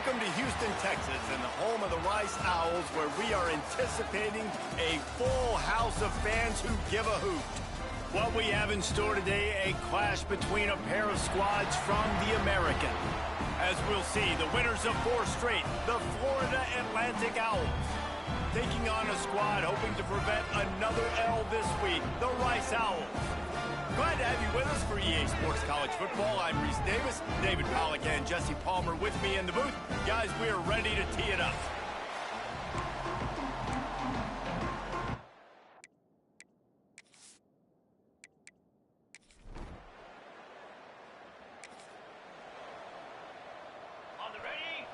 Welcome to Houston, Texas, and the home of the Rice Owls, where we are anticipating a full house of fans who give a hoot. What we have in store today, a clash between a pair of squads from the American. As we'll see, the winners of 4 straight, the Florida Atlantic Owls, taking on a squad hoping to prevent another L this week, the Rice Owls. Glad to have you with us for EA Sports College Football. I'm Reese Davis, David Pollack, and Jesse Palmer with me in the booth. Guys, we are ready to tee it up. On the ready?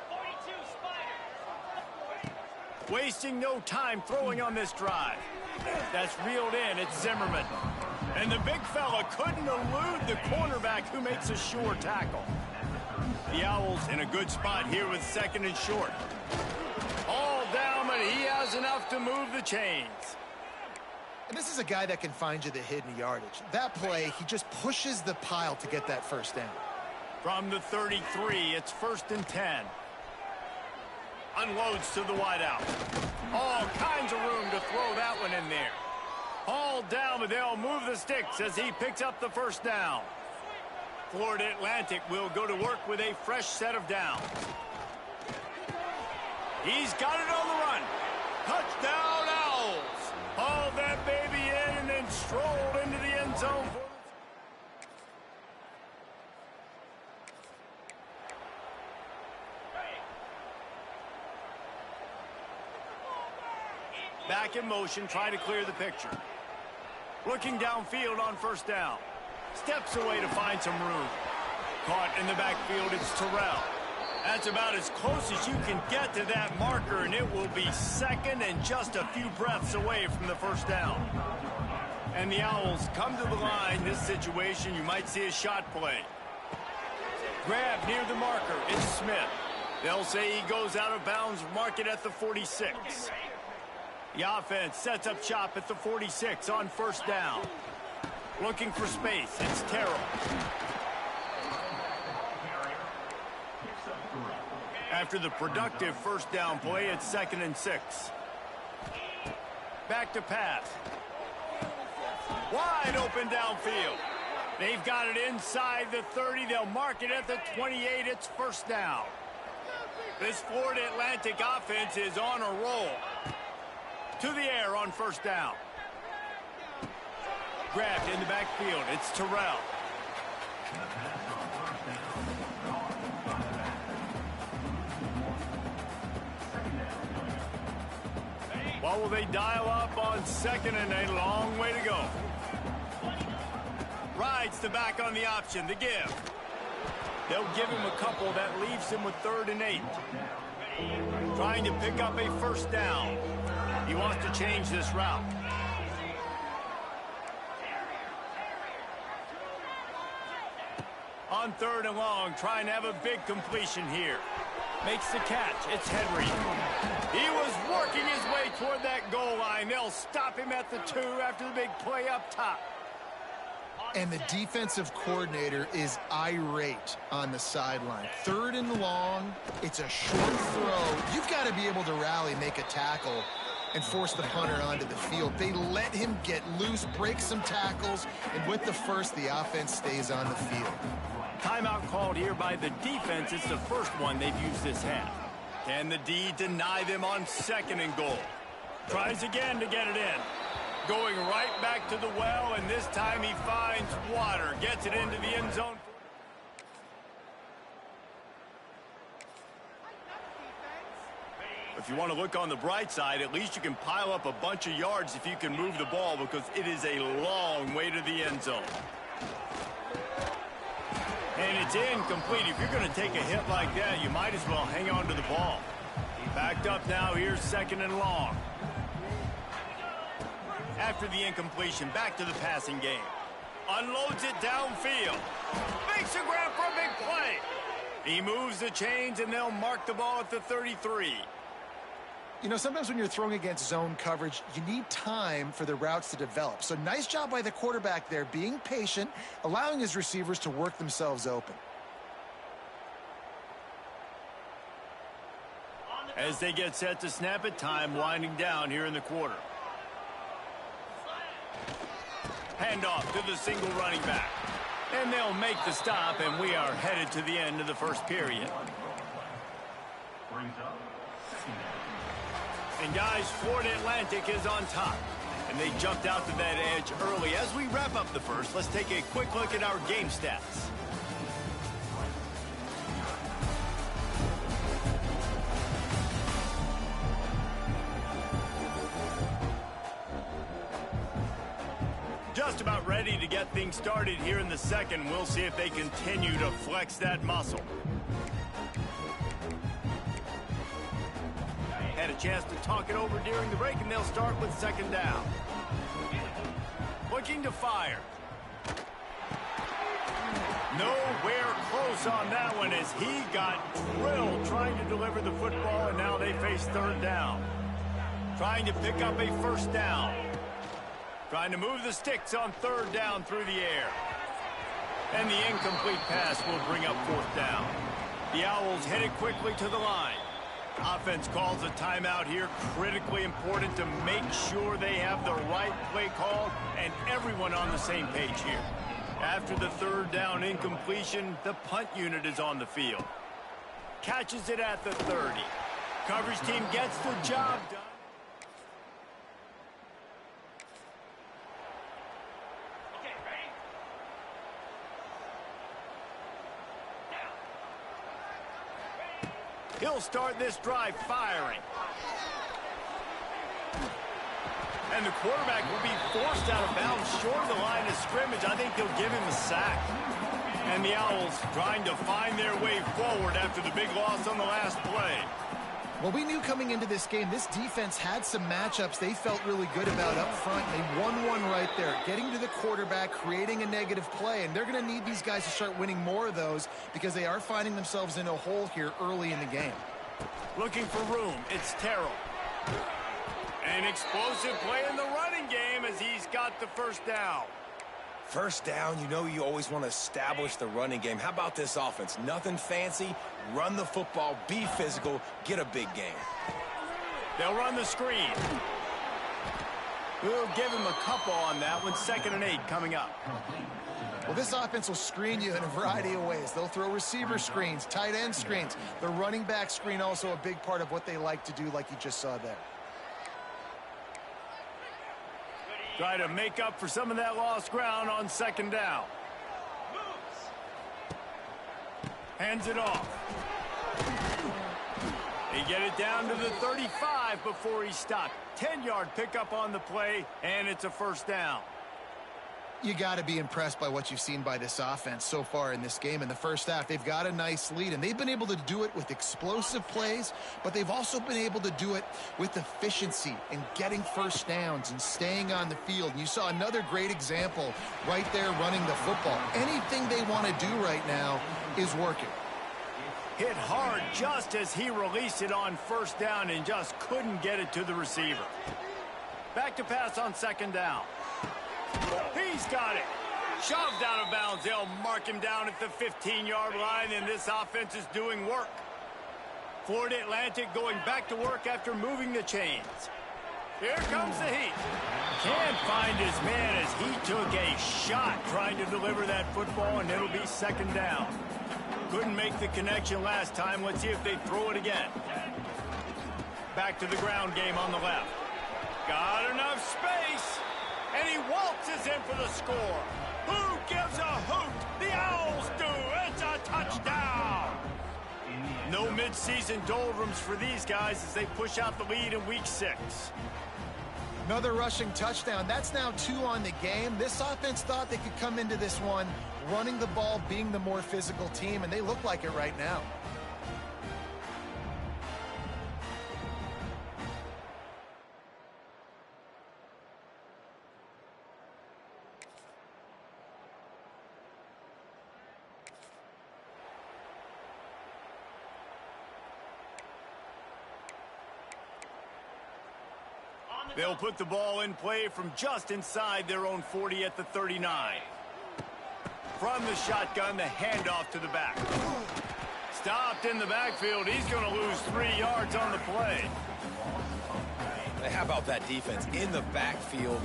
42 Spiders. Wasting no time throwing on this drive. That's reeled in. It's Zimmerman. And the big fella couldn't elude the cornerback who makes a sure tackle. The Owls in a good spot here with 2nd and short. All down, but he has enough to move the chains. And this is a guy that can find you the hidden yardage. That play, he just pushes the pile to get that first down. From the 33, it's 1st and 10. Unloads to the wideout. All kinds of room to throw that one in there. All down, but they'll move the sticks as he picks up the first down. Florida Atlantic will go to work with a fresh set of downs. He's got it on the run. Touchdown, Owls. Hauled that baby in and then strolled into the end zone. Back in motion, trying to clear the picture. Looking downfield on 1st down. Steps away to find some room. Caught in the backfield, it's Terrell. That's about as close as you can get to that marker, and it will be 2nd and just a few breaths away from the 1st down. And the Owls come to the line. This situation, you might see a shot play. Grab near the marker, it's Smith. They'll say he goes out of bounds, mark it at the 46. The offense sets up shop at the 46 on 1st down. Looking for space, it's Terrell. After the productive 1st down play, it's 2nd and 6. Back to pass. Wide open downfield. They've got it inside the 30. They'll mark it at the 28. It's 1st down. This Florida Atlantic offense is on a roll. To the air on 1st down. Grabbed in the backfield. It's Terrell. What will they dial up on 2nd and a long way to go? Rides the back on the option. The give. They'll give him a couple. That leaves him with 3rd and 8. Trying to pick up a 1st down. He wants to change this route. On 3rd and long, trying to have a big completion here. Makes the catch. It's Henry. He was working his way toward that goal line. They'll stop him at the 2 after the big play up top. And the defensive coordinator is irate on the sideline. 3rd and long, it's a short throw. You've got to be able to rally, make a tackle, and force the punter onto the field. They let him get loose, break some tackles, and with the 1st, the offense stays on the field. Timeout called here by the defense. It's the 1st one they've used this half. Can the D deny them on 2nd and goal? Tries again to get it in. Going right back to the well, and this time he finds water. Gets it into the end zone. If you want to look on the bright side, at least you can pile up a bunch of yards if you can move the ball, because it is a long way to the end zone. And it's incomplete. If you're going to take a hit like that, you might as well hang on to the ball. Backed up now. Here's 2nd and long. After the incompletion, back to the passing game. Unloads it downfield. Makes a grab for a big play. He moves the chains, and they'll mark the ball at the 33. You know, sometimes when you're throwing against zone coverage, you need time for the routes to develop. So nice job by the quarterback there, being patient, allowing his receivers to work themselves open. As they get set to snap it, time winding down here in the quarter. Handoff to the single running back. And they'll make the stop, and we are headed to the end of the first period. And guys, Florida Atlantic is on top. And they jumped out to that edge early. As we wrap up the first, let's take a quick look at our game stats. Just about ready to get things started here in the second. We'll see if they continue to flex that muscle. Had a chance to talk it over during the break, and they'll start with second down. Looking to fire. Nowhere close on that one as he got drilled trying to deliver the football, and now they face third down. Trying to pick up a first down. Trying to move the sticks on third down through the air. And the incomplete pass will bring up fourth down. The Owls headed quickly to the line. Offense calls a timeout here. Critically important to make sure they have the right play call and everyone on the same page here. After the third down incompletion, the punt unit is on the field. Catches it at the 30. Coverage team gets the job done. He'll start this drive firing. And the quarterback will be forced out of bounds short of the line of scrimmage. I think they'll give him a sack. And the Owls trying to find their way forward after the big loss on the last play. Well, we knew coming into this game, this defense had some matchups they felt really good about up front. They won one right there, getting to the quarterback, creating a negative play, and they're going to need these guys to start winning more of those because they are finding themselves in a hole here early in the game. Looking for room, it's Terrell. An explosive play in the running game as he's got the first down. First down, you know you always want to establish the running game. How about this offense? Nothing fancy. Run the football, be physical, get a big game. They'll run the screen. We'll give him a couple on that one. 2nd and 8 coming up. Well, this offense will screen you in a variety of ways. They'll throw receiver screens, tight end screens. The running back screen also a big part of what they like to do, like you just saw there. Try to make up for some of that lost ground on 2nd down. Hands it off. They get it down to the 35 before he stopped. 10-yard pickup on the play, and it's a first down. You got to be impressed by what you've seen by this offense so far in this game. In the first half, they've got a nice lead, and they've been able to do it with explosive plays, but they've also been able to do it with efficiency and getting first downs and staying on the field. And you saw another great example right there running the football. Anything they want to do right now is working. Hit hard just as he released it on first down and just couldn't get it to the receiver. Back to pass on 2nd down. He's got it. Shoved out of bounds. They'll mark him down at the 15-yard line, and this offense is doing work. Florida Atlantic going back to work after moving the chains. Here comes the heat. Can't find his man as he took a shot trying to deliver that football, and it'll be 2nd down. Couldn't make the connection last time. Let's see if they throw it again. Back to the ground game on the left. Got enough space. And he waltzes in for the score. Who gives a hoot? The Owls do. It's a touchdown. No midseason doldrums for these guys as they push out the lead in week 6. Another rushing touchdown. That's now 2 on the game. This offense thought they could come into this one running the ball, being the more physical team, and they look like it right now. They'll put the ball in play from just inside their own 40 at the 39. From the shotgun, the handoff to the back. Stopped in the backfield. He's going to lose 3 yards on the play. How about that defense? In the backfield,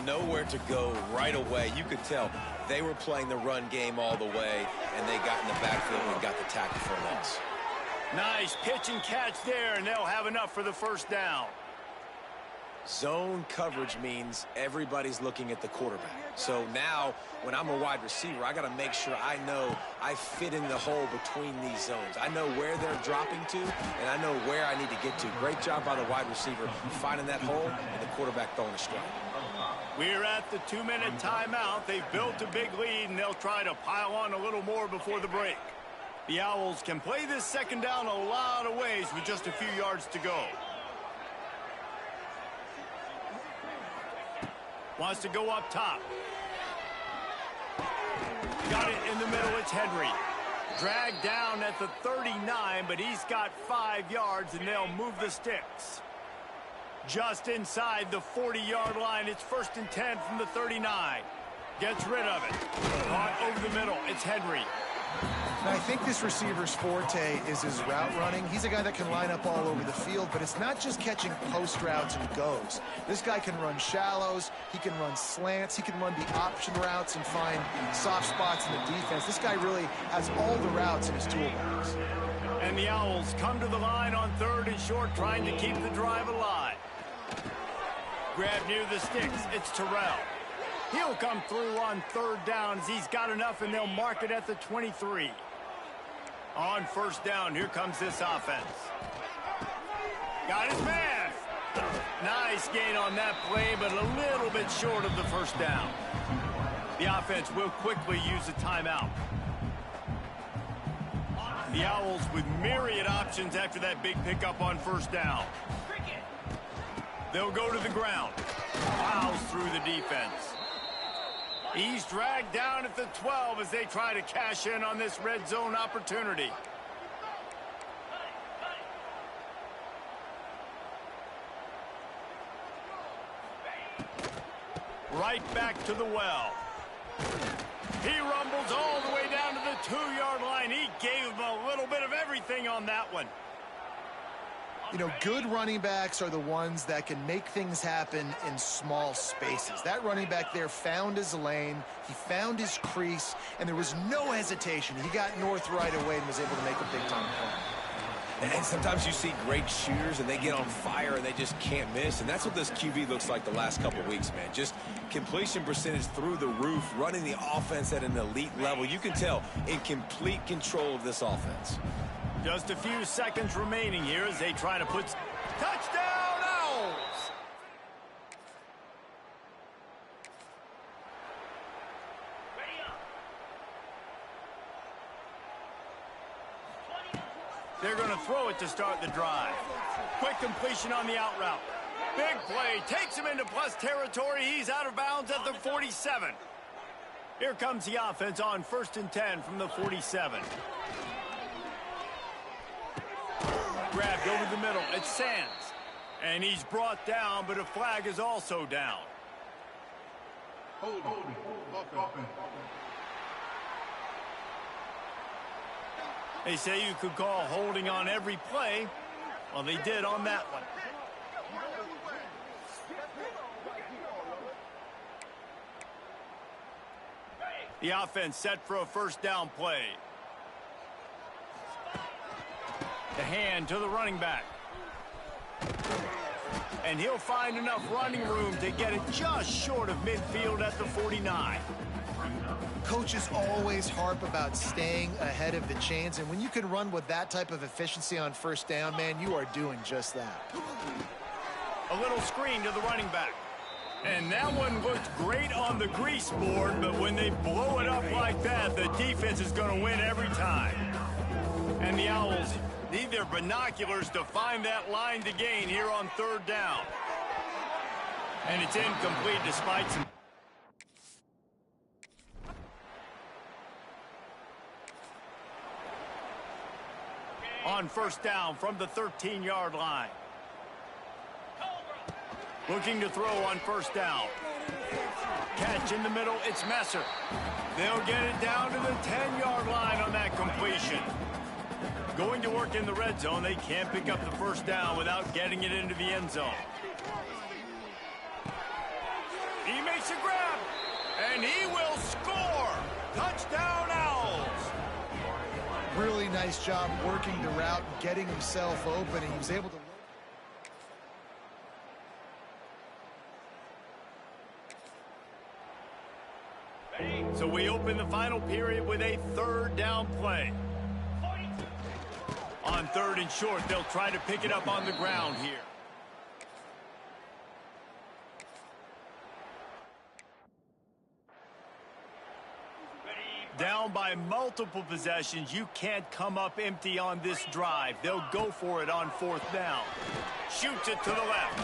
nowhere to go right away. You could tell they were playing the run game all the way, and they got in the backfield and got the tackle for a loss. Nice pitch and catch there, and they'll have enough for the first down. Zone coverage means everybody's looking at the quarterback. So now, when I'm a wide receiver, I got to make sure I know I fit in the hole between these zones. I know where they're dropping to, and I know where I need to get to. Great job by the wide receiver finding that hole, and the quarterback throwing a strike. We're at the 2-minute timeout. They've built a big lead, and they'll try to pile on a little more before the break. The Owls can play this second down a lot of ways with just a few yards to go. Wants to go up top. Got it in the middle. It's Henry. Dragged down at the 39, but he's got 5 yards, and they'll move the sticks. Just inside the 40-yard line. It's 1st and 10 from the 39. Gets rid of it. Caught over the middle. It's Henry. Now, I think this receiver's forte is his route running. He's a guy that can line up all over the field, but it's not just catching post routes and goes. This guy can run shallows, he can run slants, he can run the option routes and find soft spots in the defense. This guy really has all the routes in his toolbox. And the Owls come to the line on 3rd and short, trying to keep the drive alive. Grab near the sticks. It's Terrell. He'll come through on 3rd down as he's got enough, and they'll mark it at the 23. On 1st down, here comes this offense. Got his man. Nice gain on that play, but a little bit short of the 1st down. The offense will quickly use a timeout. The Owls with myriad options after that big pickup on 1st down. They'll go to the ground. Plows through the defense. He's dragged down at the 12 as they try to cash in on this red zone opportunity. Right back to the well. He rumbles all the way down to the 2-yard line. He gave him a little bit of everything on that one. You know, good running backs are the ones that can make things happen in small spaces. That running back there found his lane, he found his crease, and there was no hesitation. He got north right away and was able to make a big-time play. And sometimes you see great shooters, and they get on fire, and they just can't miss. And that's what this QB looks like the last couple of weeks, man. Just completion percentage through the roof, running the offense at an elite level. You can tell in complete control of this offense. Just a few seconds remaining here as they try to put... Touchdown, Owls! They're going to throw it to start the drive. Quick completion on the out route. Big play. Takes him into plus territory. He's out of bounds at the 47. Here comes the offense on 1st and 10 from the 47. Grabbed over the middle. It's Sands. And he's brought down, but a flag is also down. They say you could call holding on every play. Well, they did on that one. The offense set for a 1st down play. The hand to the running back. And he'll find enough running room to get it just short of midfield at the 49. Coaches always harp about staying ahead of the chains, and when you can run with that type of efficiency on 1st down, man, you are doing just that. A little screen to the running back. And that one looked great on the grease board, but when they blow it up like that, the defense is going to win every time. And the Owls need their binoculars to find that line to gain here on 3rd down. And it's incomplete despite some... On 1st down from the 13-yard line. Looking to throw on first down. Catch in the middle, it's Messer. They'll get it down to the 10-yard line on that completion. Going to work in the red zone, they can't pick up the first down without getting it into the end zone. He makes a grab, and he will score. Touchdown, Owls. Really nice job working the route and getting himself open, and he was able to... So we open the final period with a third down play. On third and short, they'll try to pick it up on the ground here. Down by multiple possessions, you can't come up empty on this drive. They'll go for it on fourth down. Shoots it to the left.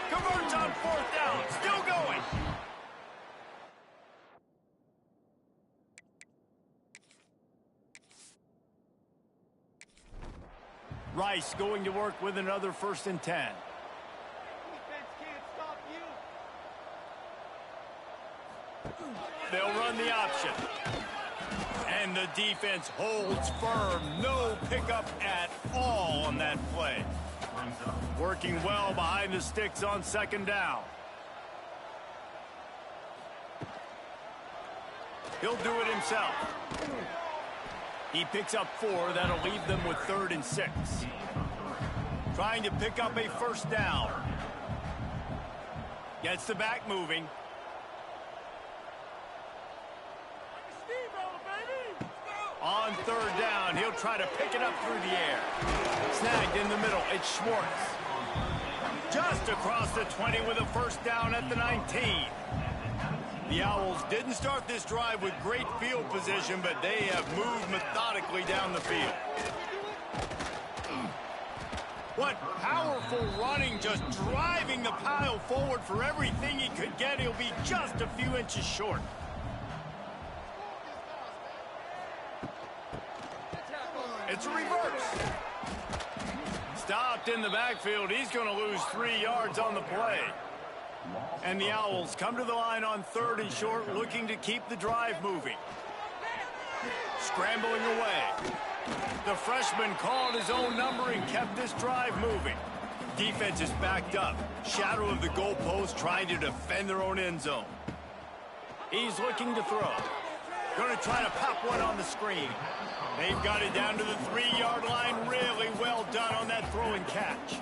Converts on fourth down. Still going. Rice going to work with another 1st and 10. Defense can't stop you. They'll run the option. And the defense holds firm. No pickup at all on that play. Working well behind the sticks on 2nd down. He'll do it himself. He picks up 4. That'll leave them with 3rd and 6. Trying to pick up a first down. Gets the back moving. On 3rd down, he'll try to pick it up through the air. Snagged in the middle, it's Schwartz. Just across the 20 with a first down at the 19. The Owls didn't start this drive with great field position, but they have moved methodically down the field. What powerful running, just driving the pile forward for everything he could get. He'll be just a few inches short. It's a reverse. Stopped in the backfield. He's going to lose 3 yards on the play. And the Owls come to the line on 3rd and short, looking to keep the drive moving. Scrambling away. The freshman called his own number and kept this drive moving. Defense is backed up. Shadow of the goalpost, trying to defend their own end zone. He's looking to throw. Going to try to pop one on the screen. They've got it down to the 3-yard line. Really well done on that throw and catch.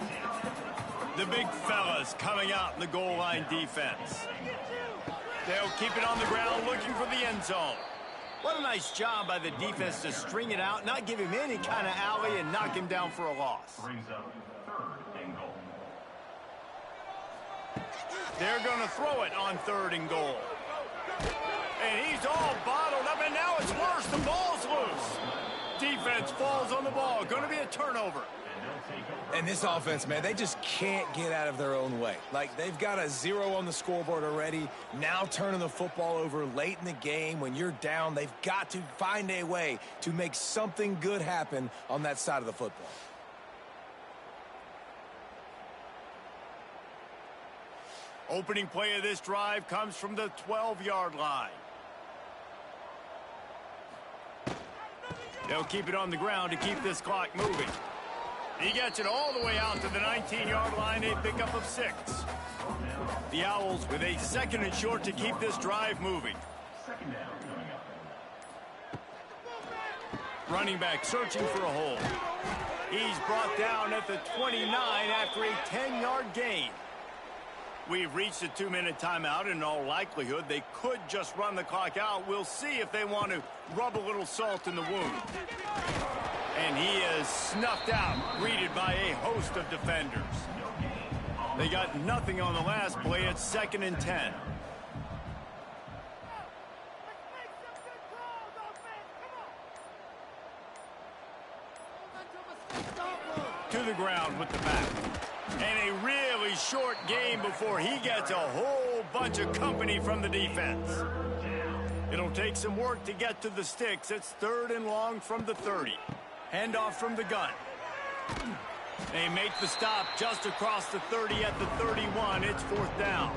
The big fellas coming out in the goal line defense. They'll keep it on the ground, looking for the end zone. What a nice job by the defense to string it out, not give him any kind of alley, and knock him down for a loss. They're going to throw it on 3rd and goal. And he's all bottled up, and now it's worse. The ball's loose. Defense falls on the ball. Going to be a turnover. And this offense, man, they just can't get out of their own way. Like, they've got a 0 on the scoreboard already. Now turning the football over late in the game when you're down, they've got to find a way to make something good happen on that side of the football. Opening play of this drive comes from the 12-yard line. They'll keep it on the ground to keep this clock moving. He gets it all the way out to the 19-yard line, a pickup of 6. The Owls with a 2nd and short to keep this drive moving. Running back searching for a hole. He's brought down at the 29 after a 10-yard gain. We've reached a 2-minute timeout. In all likelihood, they could just run the clock out. We'll see if they want to rub a little salt in the wound. And he is snuffed out, greeted by a host of defenders. They got nothing on the last play. It's 2nd and 10. To the ground with the back. And a really short game before he gets a whole bunch of company from the defense. It'll take some work to get to the sticks. It's 3rd and long from the 30. Handoff from the gun. They make the stop just across the 30 at the 31. It's 4th down.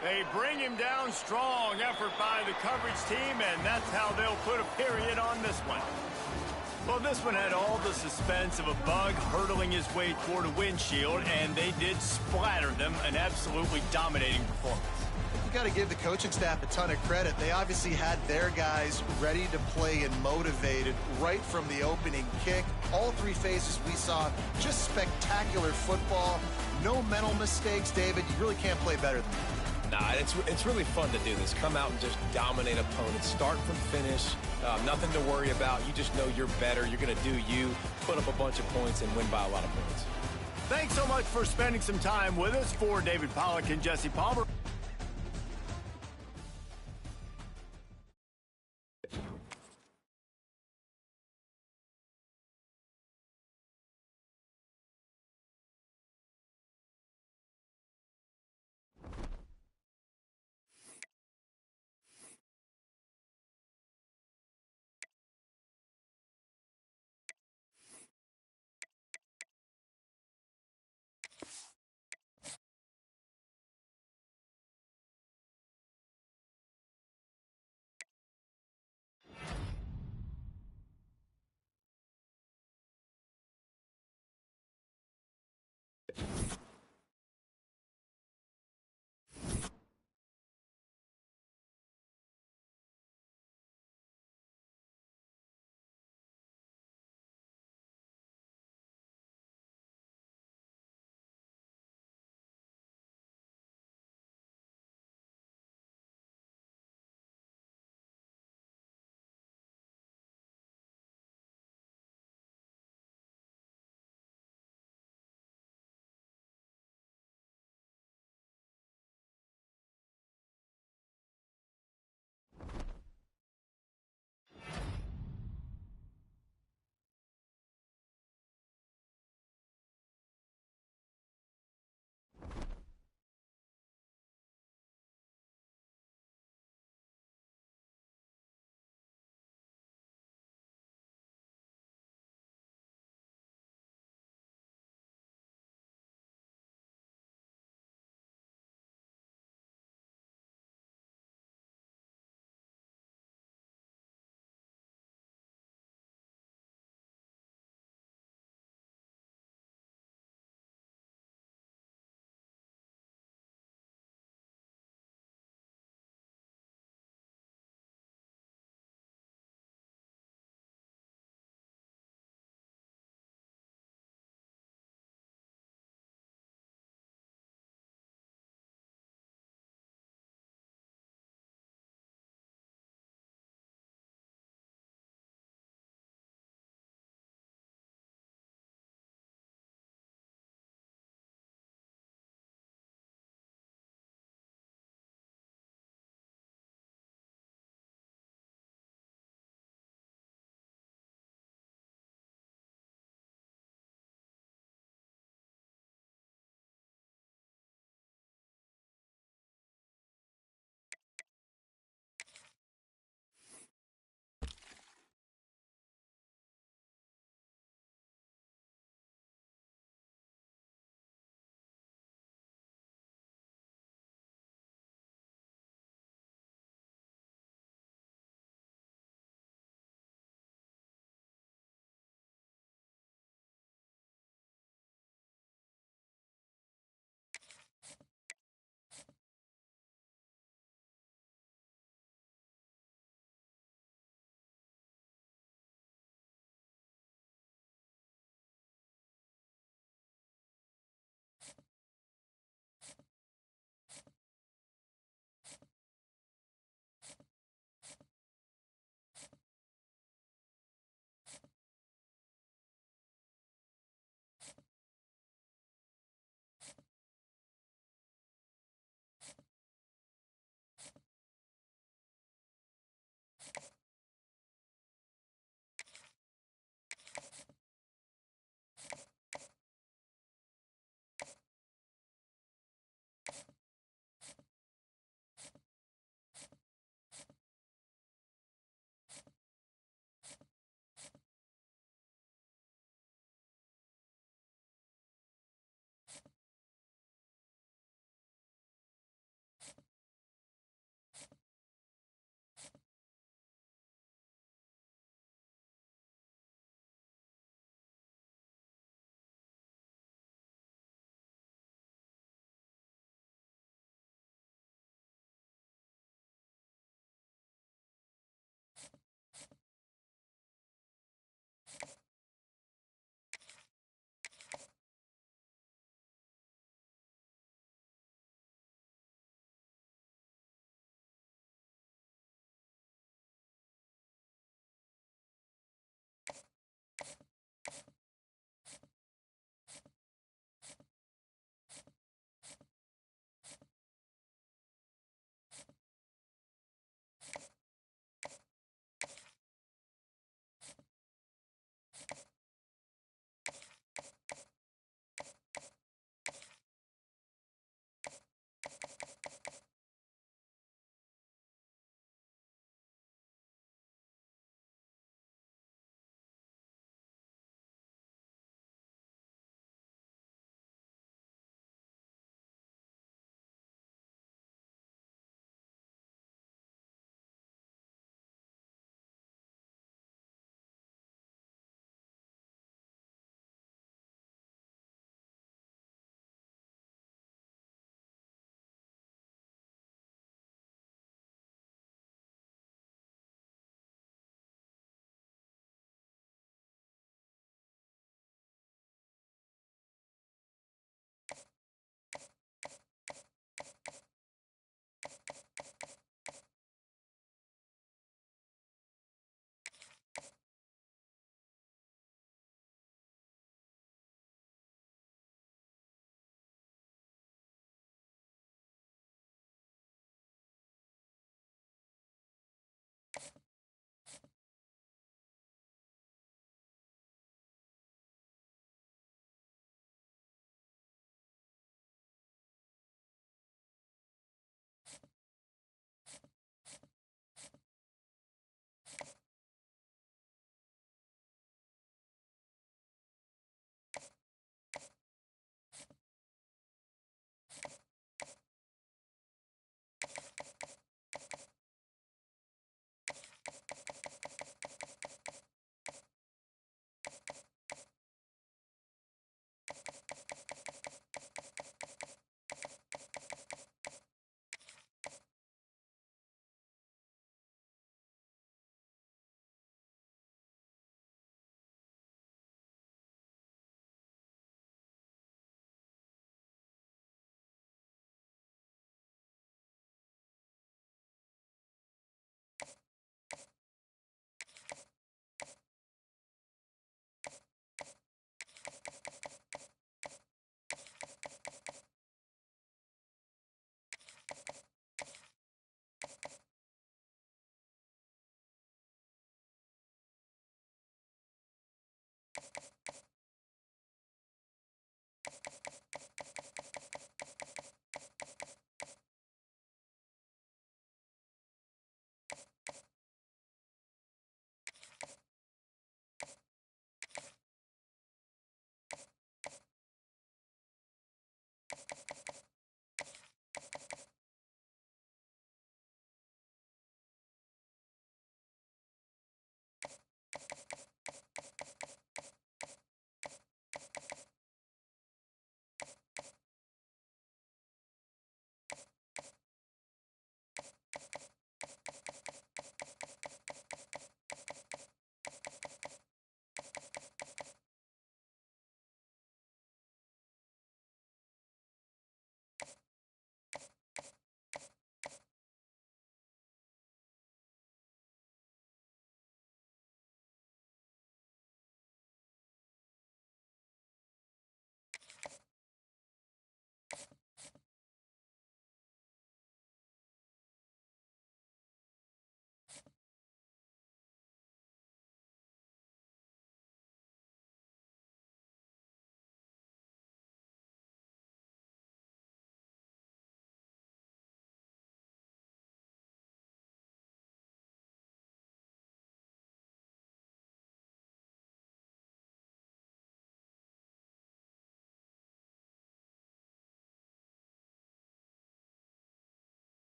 They bring him down strong. Effort by the coverage team, and that's how they'll put a period on this one. Well, this one had all the suspense of a bug hurtling his way toward a windshield, and they did splatter them. An absolutely dominating performance. You got to give the coaching staff a ton of credit. They obviously had their guys ready to play and motivated right from the opening kick. All three phases we saw, just spectacular football. No mental mistakes, David. You really can't play better than that. Nah, it's really fun to do this. Come out and just dominate opponents. Start from finish. Nothing to worry about. You just know you're better. You're going to do you, put up a bunch of points, and win by a lot of points. Thanks so much for spending some time with us. For David Pollack and Jesse Palmer.